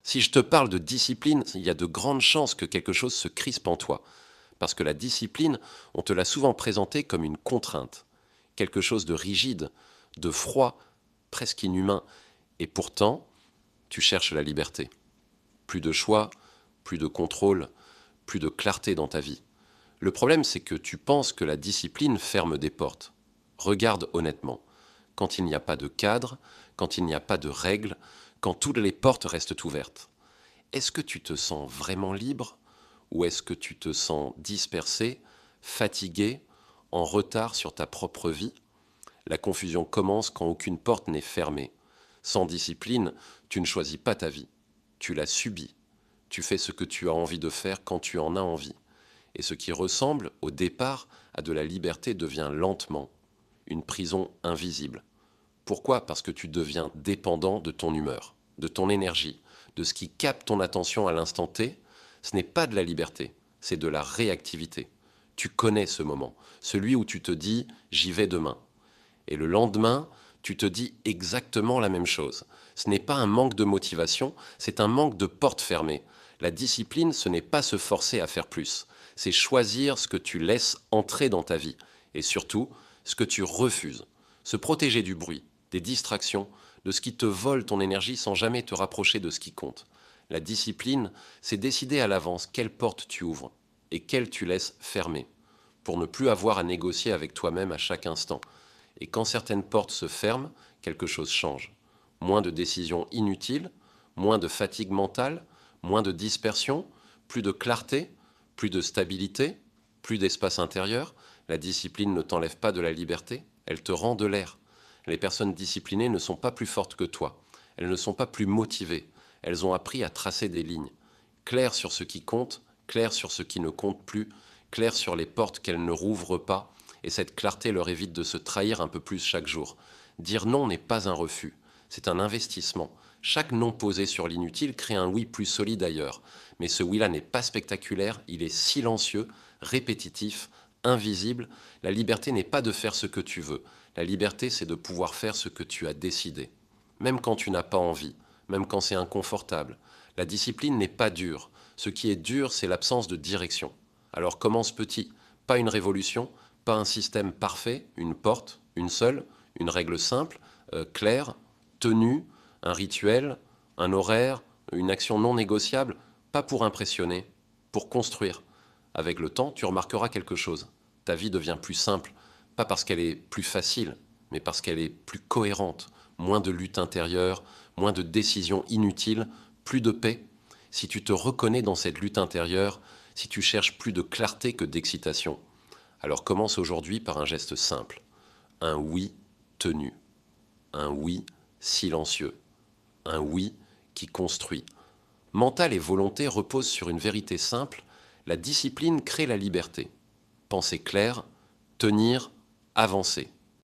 Si je te parle de discipline, il y a de grandes chances que quelque chose se crispe en toi. Parce que la discipline, on te l'a souvent présentée comme une contrainte, quelque chose de rigide, de froid, presque inhumain. Et pourtant, tu cherches la liberté. Plus de choix, plus de contrôle, plus de clarté dans ta vie. Le problème, c'est que tu penses que la discipline ferme des portes. Regarde honnêtement. Quand il n'y a pas de cadre, quand il n'y a pas de règles, quand toutes les portes restent ouvertes, est-ce que tu te sens vraiment libre ou est-ce que tu te sens dispersé, fatigué, en retard sur ta propre vie? La confusion commence quand aucune porte n'est fermée. Sans discipline, tu ne choisis pas ta vie. Tu la subis. Tu fais ce que tu as envie de faire quand tu en as envie. Et ce qui ressemble, au départ, à de la liberté devient lentement une prison invisible. Pourquoi? Parce que tu deviens dépendant de ton humeur, de ton énergie, de ce qui capte ton attention à l'instant T. Ce n'est pas de la liberté, c'est de la réactivité. Tu connais ce moment, celui où tu te dis ⁇ j'y vais demain ⁇ et le lendemain, tu te dis exactement la même chose. Ce n'est pas un manque de motivation, c'est un manque de porte fermée. La discipline, ce n'est pas se forcer à faire plus, c'est choisir ce que tu laisses entrer dans ta vie et surtout ce que tu refuses. Se protéger du bruit, des distractions, de ce qui te vole ton énergie sans jamais te rapprocher de ce qui compte. La discipline, c'est décider à l'avance quelle porte tu ouvres et quelle tu laisses fermée, pour ne plus avoir à négocier avec toi-même à chaque instant. Et quand certaines portes se ferment, quelque chose change. Moins de décisions inutiles, moins de fatigue mentale, moins de dispersion, plus de clarté, plus de stabilité, plus d'espace intérieur. La discipline ne t'enlève pas de la liberté, elle te rend de l'air. Les personnes disciplinées ne sont pas plus fortes que toi. Elles ne sont pas plus motivées. Elles ont appris à tracer des lignes. Claires sur ce qui compte, claires sur ce qui ne compte plus, claires sur les portes qu'elles ne rouvrent pas, et cette clarté leur évite de se trahir un peu plus chaque jour. Dire non n'est pas un refus, c'est un investissement. Chaque non posé sur l'inutile crée un oui plus solide ailleurs. Mais ce oui-là n'est pas spectaculaire, il est silencieux, répétitif, invisible. La liberté n'est pas de faire ce que tu veux. La liberté, c'est de pouvoir faire ce que tu as décidé. Même quand tu n'as pas envie, même quand c'est inconfortable. La discipline n'est pas dure. Ce qui est dur, c'est l'absence de direction. Alors commence petit. Pas une révolution, pas un système parfait, une porte, une seule, une règle simple, claire, tenue, un rituel, un horaire, une action non négociable, pas pour impressionner, pour construire. Avec le temps, tu remarqueras quelque chose. Ta vie devient plus simple, pas parce qu'elle est plus facile, mais parce qu'elle est plus cohérente, moins de lutte intérieure, moins de décisions inutiles, plus de paix. Si tu te reconnais dans cette lutte intérieure, si tu cherches plus de clarté que d'excitation, alors commence aujourd'hui par un geste simple, un oui tenu, un oui silencieux, un oui qui construit. Mental et volonté reposent sur une vérité simple, la discipline crée la liberté. Penser clair, tenir, avancer.